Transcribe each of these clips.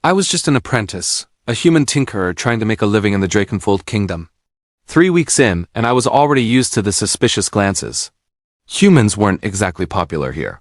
I was just an apprentice, a human tinkerer trying to make a living in the Drakenfold kingdom. 3 weeks in, and I was already used to the suspicious glances. Humans weren't exactly popular here.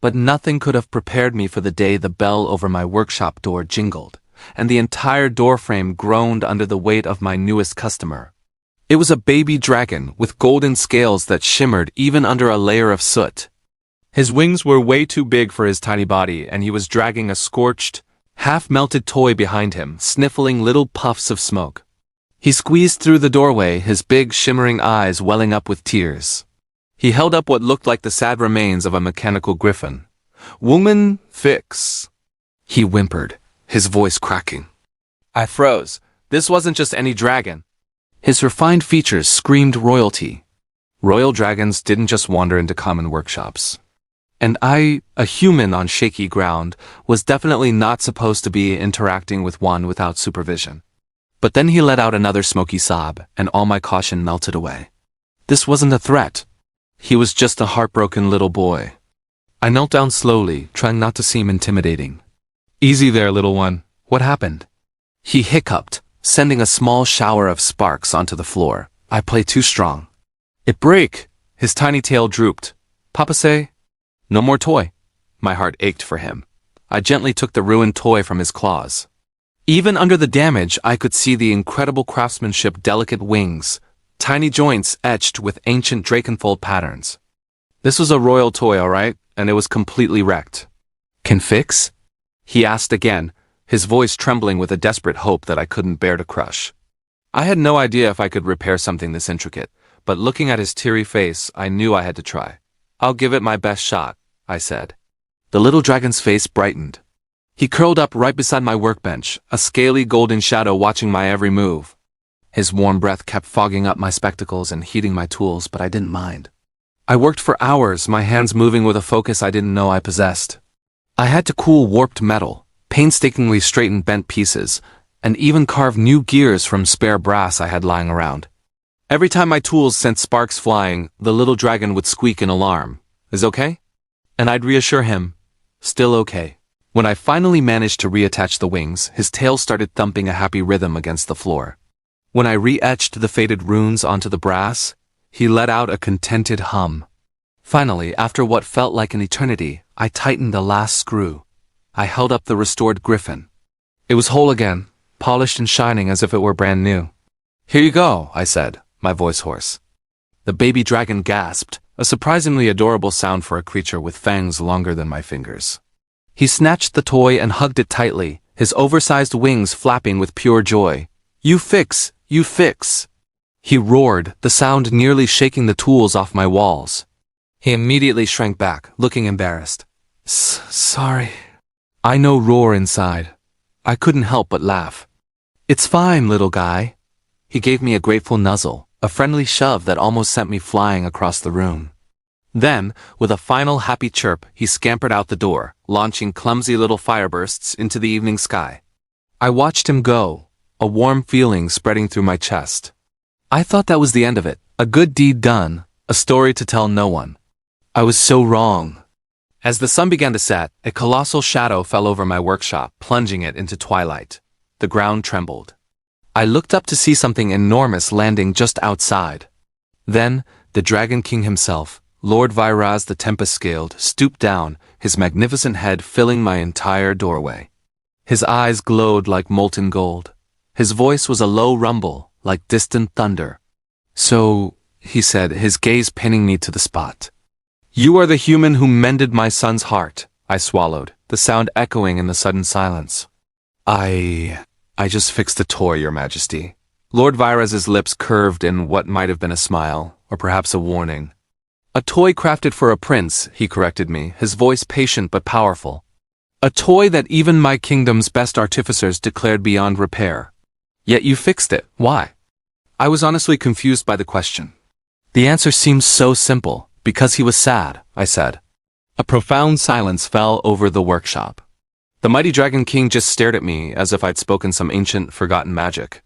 But nothing could have prepared me for the day the bell over my workshop door jingled, and the entire doorframe groaned under the weight of my newest customer. It was a baby dragon with golden scales that shimmered even under a layer of soot. His wings were way too big for his tiny body, and he was dragging a scorched, half-melted toy behind him, sniffling little puffs of smoke. He squeezed through the doorway, his big, shimmering eyes welling up with tears. He held up what looked like the sad remains of a mechanical griffin. "Woman, fix," he whimpered, his voice cracking. I froze. This wasn't just any dragon. His refined features screamed royalty. Royal dragons didn't just wander into common workshops. And I, a human on shaky ground, was definitely not supposed to be interacting with one without supervision. But then he let out another smoky sob, and all my caution melted away. This wasn't a threat. He was just a heartbroken little boy. I knelt down slowly, trying not to seem intimidating. "Easy there, little one. What happened?" He hiccuped, sending a small shower of sparks onto the floor. "I play too strong." "It break." His tiny tail drooped. "Papa say?" "No more toy." My heart ached for him. I gently took the ruined toy from his claws. Even under the damage, I could see the incredible craftsmanship, delicate wings, tiny joints etched with ancient Drakenfold patterns. This was a royal toy, all right, and it was completely wrecked. "Can fix?" he asked again, his voice trembling with a desperate hope that I couldn't bear to crush. I had no idea if I could repair something this intricate, but looking at his teary face, I knew I had to try. "I'll give it my best shot," I said. The little dragon's face brightened. He curled up right beside my workbench, a scaly golden shadow watching my every move. His warm breath kept fogging up my spectacles and heating my tools, but I didn't mind. I worked for hours, my hands moving with a focus I didn't know I possessed. I had to cool warped metal, painstakingly straighten bent pieces, and even carve new gears from spare brass I had lying around. Every time my tools sent sparks flying, the little dragon would squeak in alarm. "Is okay?" And I'd reassure him, "Still okay." When I finally managed to reattach the wings, his tail started thumping a happy rhythm against the floor. When I re-etched the faded runes onto the brass, he let out a contented hum. Finally, after what felt like an eternity, I tightened the last screw. I held up the restored griffin. It was whole again, polished and shining as if it were brand new. "Here you go," I said, my voice hoarse. The baby dragon gasped, a surprisingly adorable sound for a creature with fangs longer than my fingers. He snatched the toy and hugged it tightly, his oversized wings flapping with pure joy. "You fix! You fix!" He roared, the sound nearly shaking the tools off my walls. He immediately shrank back, looking embarrassed. Sorry. I know roar inside. I couldn't help but laugh. "It's fine, little guy." He gave me a grateful nuzzle, a friendly shove that almost sent me flying across the room. Then, with a final happy chirp, he scampered out the door, launching clumsy little firebursts into the evening sky. I watched him go, a warm feeling spreading through my chest. I thought that was the end of it, a good deed done, a story to tell no one. I was so wrong. As the sun began to set, a colossal shadow fell over my workshop, plunging it into twilight. The ground trembled. I looked up to see something enormous landing just outside. Then, the Dragon King himself, Lord Vyraz the Tempest-Scaled, stooped down, his magnificent head filling my entire doorway. His eyes glowed like molten gold. His voice was a low rumble, like distant thunder. "So," he said, his gaze pinning me to the spot. "You are the human who mended my son's heart," I swallowed, the sound echoing in the sudden silence. I just fixed the toy, Your Majesty." Lord Vyraz's lips curved in what might have been a smile, or perhaps a warning. "A toy crafted for a prince," he corrected me, his voice patient but powerful. "A toy that even my kingdom's best artificers declared beyond repair. Yet you fixed it. Why?" I was honestly confused by the question. The answer seemed so simple. "Because he was sad," I said. A profound silence fell over the workshop. The mighty Dragon King just stared at me as if I'd spoken some ancient, forgotten magic.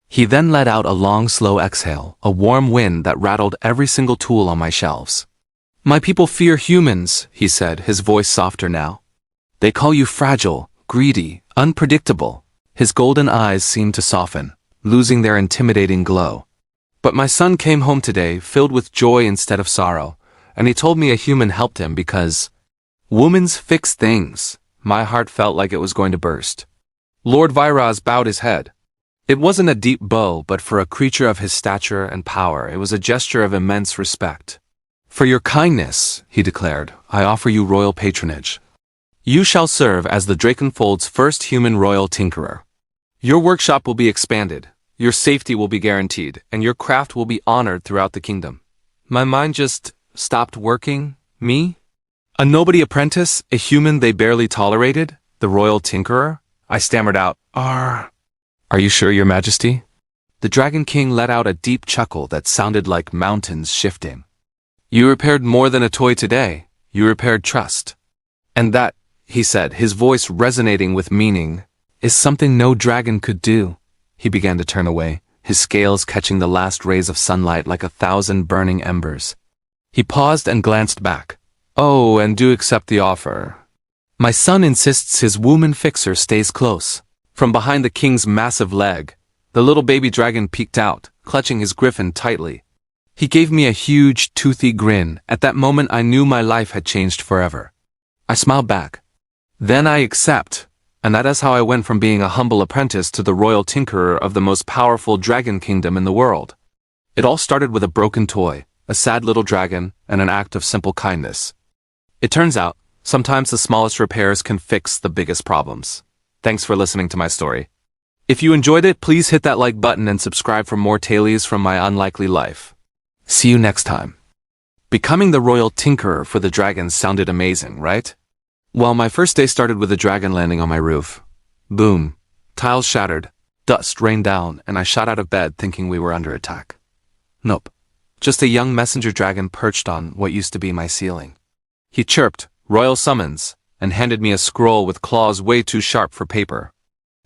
He then let out a long, slow exhale, a warm wind that rattled every single tool on my shelves. "My people fear humans," he said, his voice softer now. "They call you fragile, greedy, unpredictable. His golden eyes seemed to soften, losing their intimidating glow. But my son came home today filled with joy instead of sorrow, and he told me a human helped him because women's fix things. My heart felt like it was going to burst. Lord Viraz bowed his head. It wasn't a deep bow, but for a creature of his stature and power, it was a gesture of immense respect. For your kindness, he declared, I offer you royal patronage. You shall serve as the Drakenfold's first human royal tinkerer. Your workshop will be expanded, your safety will be guaranteed, and your craft will be honored throughout the kingdom. My mind just stopped working. Me? A nobody apprentice, a human they barely tolerated, the royal tinkerer? I stammered out, Are you sure, your majesty? The Dragon King let out a deep chuckle that sounded like mountains shifting. You repaired more than a toy today. You repaired trust. And that, he said, his voice resonating with meaning, is something no dragon could do. He began to turn away, his scales catching the last rays of sunlight like 1,000 burning embers. He paused and glanced back. Oh, and do accept the offer. My son insists his woman fixer stays close. From behind the king's massive leg, the little baby dragon peeked out, clutching his griffin tightly. He gave me a huge, toothy grin. At that moment I knew my life had changed forever. I smiled back. Then I accept, and that is how I went from being a humble apprentice to the royal tinkerer of the most powerful dragon kingdom in the world. It all started with a broken toy, a sad little dragon, and an act of simple kindness. It turns out, sometimes the smallest repairs can fix the biggest problems. Thanks for listening to my story. If you enjoyed it, please hit that like button and subscribe for more tales from my unlikely life. See you next time. Becoming the royal tinkerer for the dragons sounded amazing, right? Well, my first day started with a dragon landing on my roof. Boom. Tiles shattered, dust rained down, and I shot out of bed thinking we were under attack. Nope. Just a young messenger dragon perched on what used to be my ceiling. He chirped, "Royal summons," and handed me a scroll with claws way too sharp for paper.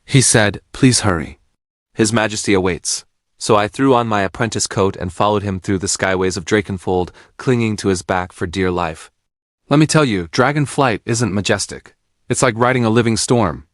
He said, "Please hurry. His Majesty awaits." So I threw on my apprentice coat and followed him through the skyways of Drakenfold, clinging to his back for dear life. Let me tell you, dragon flight isn't majestic. It's like riding a living storm.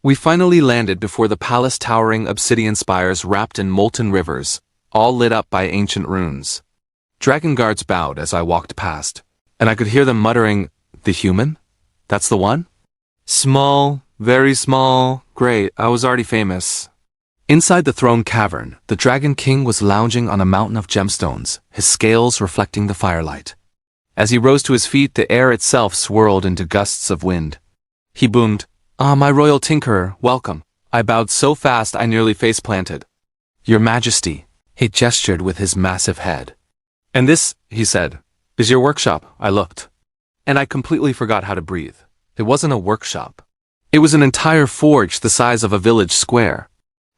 We finally landed before the palace towering obsidian spires wrapped in molten rivers, all lit up by ancient runes. Dragon guards bowed as I walked past, and I could hear them muttering, "The human? That's the one?" Small, very small, great, I was already famous. Inside the throne cavern, the Dragon King was lounging on a mountain of gemstones, his scales reflecting the firelight. As he rose to his feet, the air itself swirled into gusts of wind. He boomed, "Ah, my royal tinkerer, welcome." I bowed so fast I nearly face-planted. "Your Majesty," he gestured with his massive head. "And this," he said, "is your workshop." I looked. And I completely forgot how to breathe. It wasn't a workshop. It was an entire forge the size of a village square.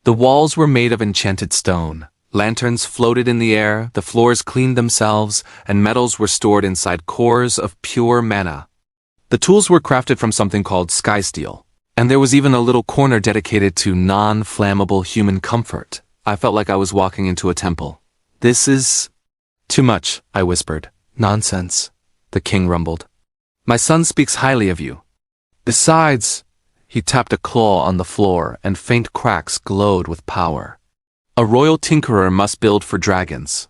The walls were made of enchanted stone. Lanterns floated in the air, the floors cleaned themselves, and metals were stored inside cores of pure mana. The tools were crafted from something called sky steel, and there was even a little corner dedicated to non-flammable human comfort. I felt like I was walking into a temple. "This is too much," I whispered. "Nonsense," the king rumbled. "My son speaks highly of you. Besides," he tapped a claw on the floor, and faint cracks glowed with power. "A royal tinkerer must build for dragons.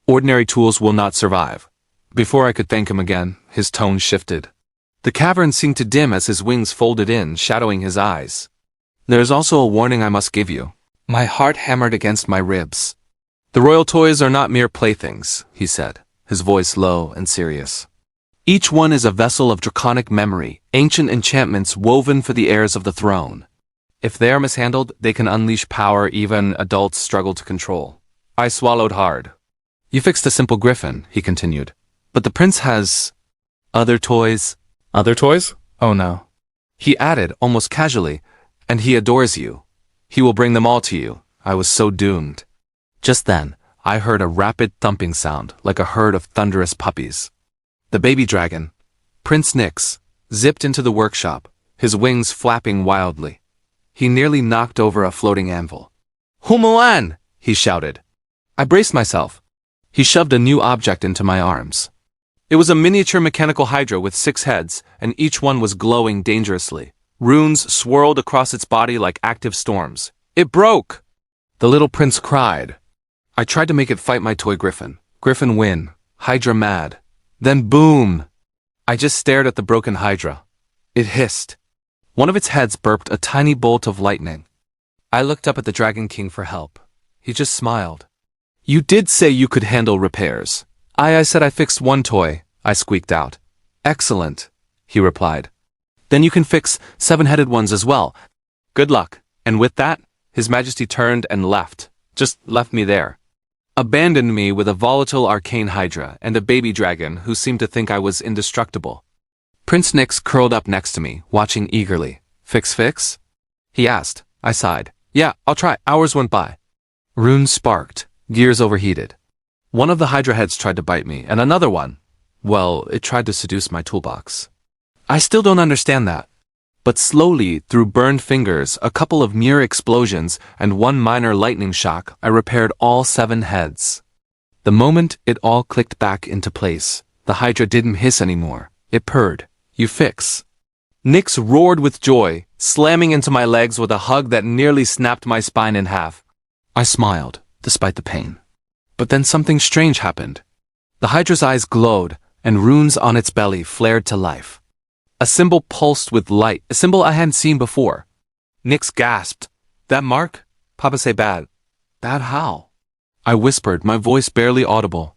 Ordinary tools will not survive." Before I could thank him again, his tone shifted. The cavern seemed to dim as his wings folded in, shadowing his eyes. "There is also a warning I must give you." My heart hammered against my ribs. "The royal toys are not mere playthings," he said, his voice low and serious. "Each one is a vessel of draconic memory, ancient enchantments woven for the heirs of the throne. If they are mishandled, they can unleash power even adults struggle to control." I swallowed hard. "You fixed a simple griffin," he continued. "But the prince has other toys." "Other toys?" "Oh no," he added almost casually, "and he adores you. He will bring them all to you." I was so doomed. Just then, I heard a rapid thumping sound, like a herd of thunderous puppies. The baby dragon, Prince Nyx, zipped into the workshop, his wings flapping wildly. He nearly knocked over a floating anvil. "Humuan!" he shouted. I braced myself. He shoved a new object into my arms. It was a miniature mechanical hydra with 6 heads, and each one was glowing dangerously. Runes swirled across its body like active storms. It broke! The little prince cried. I tried to make it fight my toy griffin. Griffin win. Hydra mad. Then boom! I just stared at the broken Hydra. It hissed. One of its heads burped a tiny bolt of lightning. I looked up at the Dragon King for help. He just smiled. You did say you could handle repairs. I said I fixed one toy, I squeaked out. Excellent, he replied. Then you can fix 7-headed ones as well. Good luck. And with that, His Majesty turned and left. Just left me there. Abandoned me with a volatile arcane Hydra and a baby dragon who seemed to think I was indestructible. Prince Nyx curled up next to me, watching eagerly. Fix? He asked. I sighed. Yeah, I'll try. Hours went by. Runes sparked. Gears overheated. One of the Hydra heads tried to bite me, and another one, well, it tried to seduce my toolbox. I still don't understand that. But slowly, through burned fingers, a couple of near explosions, and one minor lightning shock, I repaired all 7 heads. The moment it all clicked back into place, the Hydra didn't hiss anymore. It purred. You fix. Nyx roared with joy, slamming into my legs with a hug that nearly snapped my spine in half. I smiled, despite the pain. But then something strange happened. The Hydra's eyes glowed, and runes on its belly flared to life. A symbol pulsed with light, a symbol I hadn't seen before. Nyx gasped. That mark? Papa say bad. Bad how? I whispered, my voice barely audible.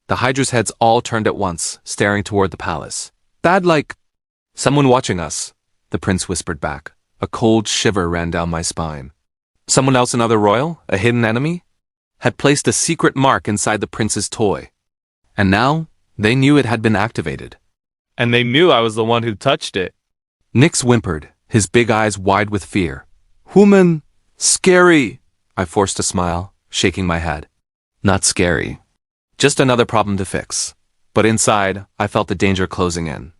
The Hydra's heads all turned at once, staring toward the palace. Bad like... Someone watching us, the prince whispered back. A cold shiver ran down my spine. Someone else, another royal, a hidden enemy, had placed a secret mark inside the prince's toy. And now, they knew it had been activated. And they knew I was the one who touched it. Nyx whimpered, his big eyes wide with fear. Human, scary. I forced a smile, shaking my head. Not scary. Just another problem to fix. But inside, I felt the danger closing in.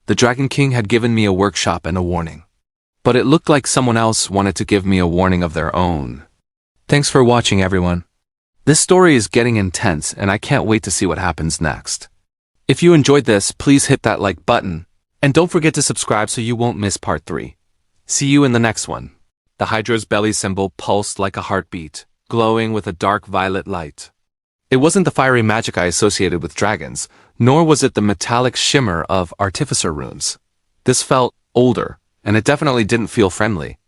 The Dragon King had given me a workshop and a warning. But it looked like someone else wanted to give me a warning of their own. Thanks for watching, everyone. This story is getting intense, and I can't wait to see what happens next. If you enjoyed this, please hit that like button. And don't forget to subscribe so you won't miss part 3. See you in the next one. The Hydra's belly symbol pulsed like a heartbeat, glowing with a dark violet light. It wasn't the fiery magic I associated with dragons, nor was it the metallic shimmer of artificer runes. This felt older, and it definitely didn't feel friendly.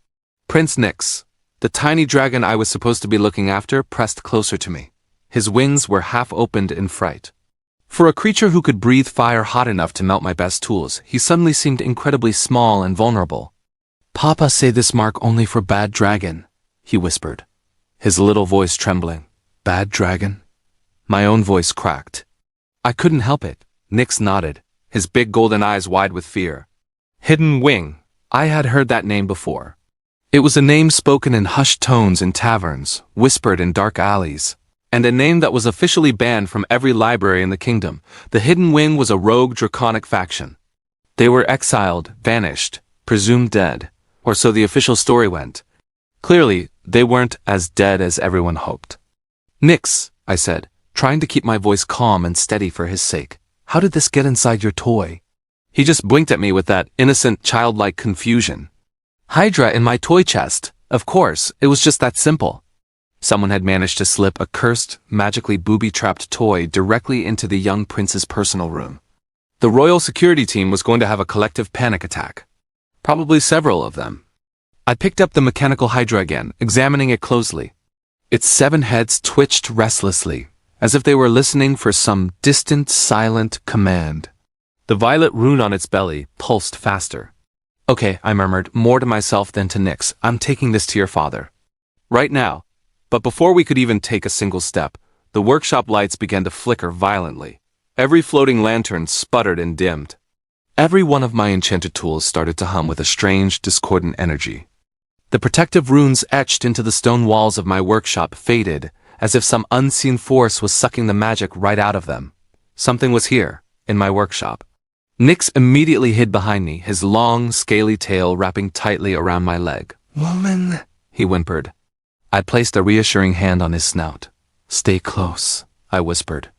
Prince Nyx, the tiny dragon I was supposed to be looking after, pressed closer to me. His wings were half opened in fright. For a creature who could breathe fire hot enough to melt my best tools, he suddenly seemed incredibly small and vulnerable. Papa say this mark only for bad dragon, he whispered, his little voice trembling. Bad dragon? My own voice cracked. I couldn't help it. Nyx nodded, his big golden eyes wide with fear. Hidden Wing. I had heard that name before. It was a name spoken in hushed tones in taverns, whispered in dark alleys, and a name that was officially banned from every library in the kingdom. The Hidden Wing was a rogue draconic faction. They were exiled, vanished, presumed dead, or so the official story went. Clearly, they weren't as dead as everyone hoped. Nyx, I said, trying to keep my voice calm and steady for his sake. How did this get inside your toy? He just blinked at me with that innocent, childlike confusion. Hydra in my toy chest. Of course, it was just that simple. Someone had managed to slip a cursed, magically booby-trapped toy directly into the young prince's personal room. The royal security team was going to have a collective panic attack. Probably several of them. I picked up the mechanical Hydra again, examining it closely. Its 7 heads twitched restlessly, as if they were listening for some distant, silent command. The violet rune on its belly pulsed faster. Okay, I murmured, more to myself than to Nyx. I'm taking this to your father. Right now. But before we could even take a single step, the workshop lights began to flicker violently. Every floating lantern sputtered and dimmed. Every one of my enchanted tools started to hum with a strange, discordant energy. The protective runes etched into the stone walls of my workshop faded, as if some unseen force was sucking the magic right out of them. Something was here, in my workshop. Nyx immediately hid behind me, his long, scaly tail wrapping tightly around my leg. Woman, he whimpered. I placed a reassuring hand on his snout. Stay close, I whispered.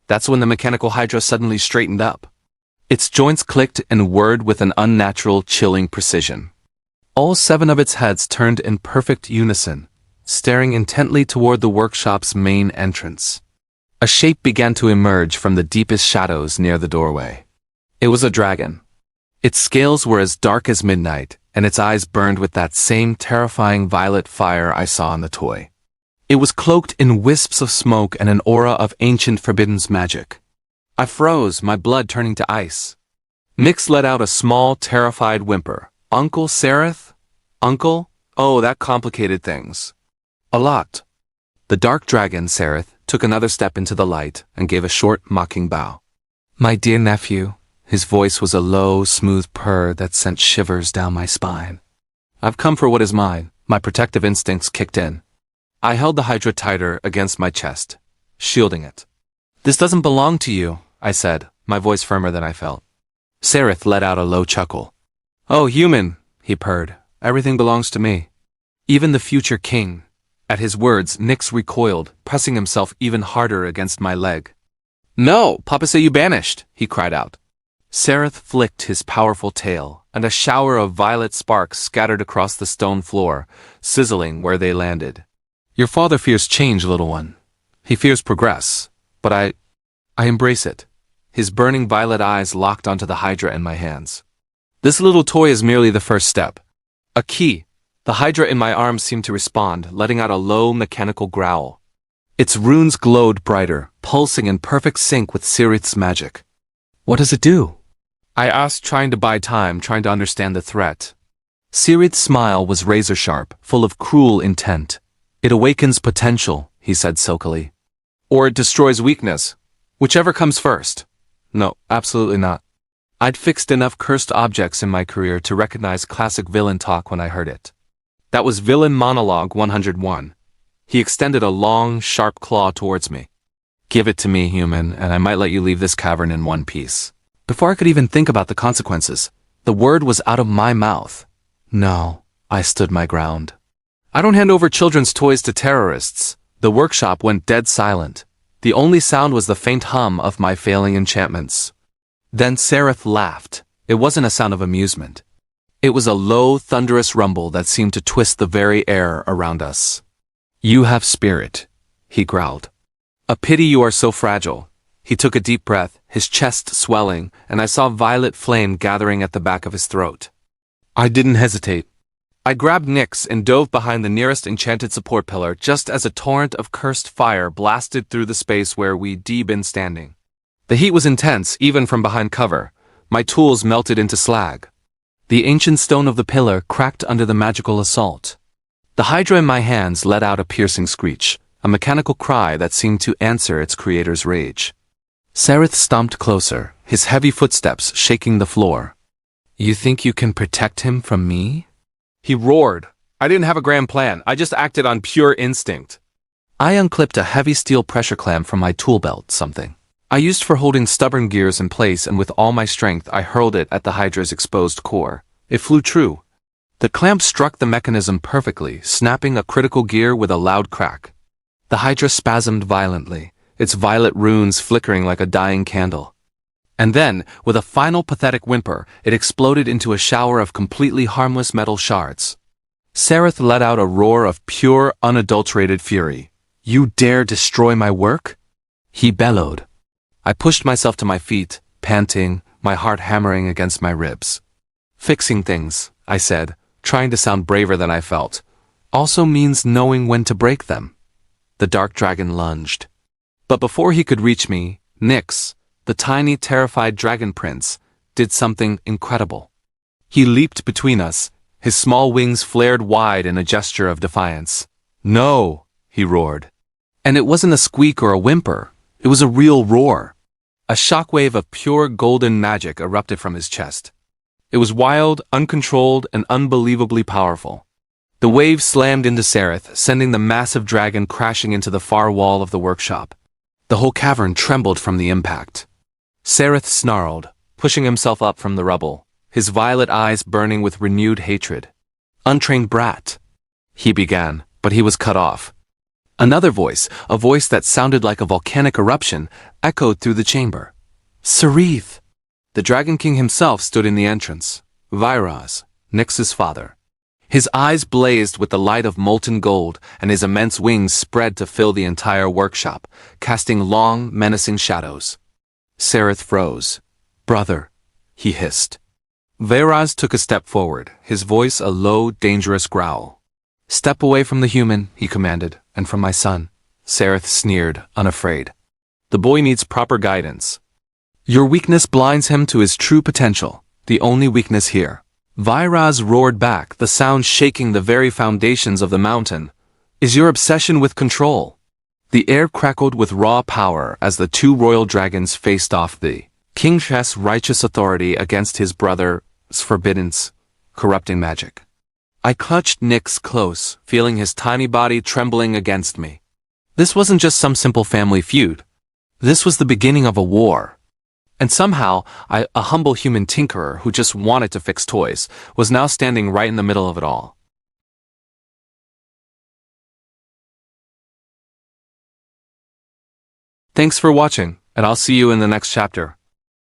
That's when the mechanical Hydra suddenly straightened up. Its joints clicked and whirred with an unnatural, chilling precision. All 7 of its heads turned in perfect unison, staring intently toward the workshop's main entrance. A shape began to emerge from the deepest shadows near the doorway. It was a dragon. Its scales were as dark as midnight, and its eyes burned with that same terrifying violet fire I saw in the toy. It was cloaked in wisps of smoke and an aura of ancient forbidden magic. I froze, my blood turning to ice. Nyx let out a small, terrified whimper. "Uncle Sereth? Uncle? Oh, that complicated things. A lot." The dark dragon, Sereth, took another step into the light and gave a short, mocking bow. "My dear nephew," his voice was a low, smooth purr that sent shivers down my spine. "I've come for what is mine." My protective instincts kicked in. I held the Hydra tighter against my chest, shielding it. "This doesn't belong to you," I said, my voice firmer than I felt. Sereth let out a low chuckle. "Oh, human," he purred. "Everything belongs to me. Even the future king." At his words, Nyx recoiled, pressing himself even harder against my leg. "No, Papa say you banished," he cried out. Sereth flicked his powerful tail, and a shower of violet sparks scattered across the stone floor, sizzling where they landed. "Your father fears change, little one. He fears progress, but I embrace it." His burning violet eyes locked onto the Hydra in my hands. "This little toy is merely the first step. A key." The Hydra in my arms seemed to respond, letting out a low, mechanical growl. Its runes glowed brighter, pulsing in perfect sync with Sereth's magic. "What does it do?" I asked, trying to buy time, trying to understand the threat. Sereth's smile was razor-sharp, full of cruel intent. "It awakens potential," he said silkily. "Or it destroys weakness. Whichever comes first." "No, absolutely not." I'd fixed enough cursed objects in my career to recognize classic villain talk when I heard it. That was Villain Monologue 101. He extended a long, sharp claw towards me. "Give it to me, human, and I might let you leave this cavern in one piece." Before I could even think about the consequences, the word was out of my mouth. "No," I stood my ground. "I don't hand over children's toys to terrorists." The workshop went dead silent. The only sound was the faint hum of my failing enchantments. Then Sereth laughed. It wasn't a sound of amusement. It was a low, thunderous rumble that seemed to twist the very air around us. "You have spirit," he growled. "A pity you are so fragile." He took a deep breath, his chest swelling, and I saw violet flame gathering at the back of his throat. I didn't hesitate. I grabbed Nyx and dove behind the nearest enchanted support pillar just as a torrent of cursed fire blasted through the space where we'd been standing. The heat was intense, even from behind cover. My tools melted into slag. The ancient stone of the pillar cracked under the magical assault. The Hydra in my hands let out a piercing screech, a mechanical cry that seemed to answer its creator's rage. Sereth stomped closer, his heavy footsteps shaking the floor. "You think you can protect him from me?" he roared. I didn't have a grand plan, I just acted on pure instinct. I unclipped a heavy steel pressure clamp from my tool belt, something I used for holding stubborn gears in place, and with all my strength I hurled it at the Hydra's exposed core. It flew true. The clamp struck the mechanism perfectly, snapping a critical gear with a loud crack. The Hydra spasmed violently, its violet runes flickering like a dying candle. And then, with a final pathetic whimper, it exploded into a shower of completely harmless metal shards. Sereth let out a roar of pure, unadulterated fury. "You dare destroy my work?" he bellowed. I pushed myself to my feet, panting, my heart hammering against my ribs. "Fixing things," I said, trying to sound braver than I felt, "also means knowing when to break them." The dark dragon lunged. But before he could reach me, Nyx, the tiny, terrified dragon prince, did something incredible. He leaped between us, his small wings flared wide in a gesture of defiance. "No!" he roared. And it wasn't a squeak or a whimper, it was a real roar. A shockwave of pure golden magic erupted from his chest. It was wild, uncontrolled, and unbelievably powerful. The wave slammed into Sereth, sending the massive dragon crashing into the far wall of the workshop. The whole cavern trembled from the impact. Sereth snarled, pushing himself up from the rubble, his violet eyes burning with renewed hatred. "Untrained brat," he began, but he was cut off. Another voice, a voice that sounded like a volcanic eruption, echoed through the chamber. "Sereth!" The Dragon King himself stood in the entrance. Vyraz, Nyx's father. His eyes blazed with the light of molten gold, and his immense wings spread to fill the entire workshop, casting long, menacing shadows. Sareth froze. "Brother," he hissed. Veyraz took a step forward, his voice a low, dangerous growl. "Step away from the human," he commanded, "and from my son." Sareth sneered, unafraid. "The boy needs proper guidance. Your weakness blinds him to his true potential, the only weakness here." Veyraz roared back, the sound shaking the very foundations of the mountain. "Is your obsession with control?" The air crackled with raw power as the two royal dragons faced off, the king's righteous authority against his brother's forbidden, corrupting magic. I clutched Nyx close, feeling his tiny body trembling against me. This wasn't just some simple family feud. This was the beginning of a war. And somehow, I, a humble human tinkerer who just wanted to fix toys, was now standing right in the middle of it all. Thanks for watching, and I'll see you in the next chapter.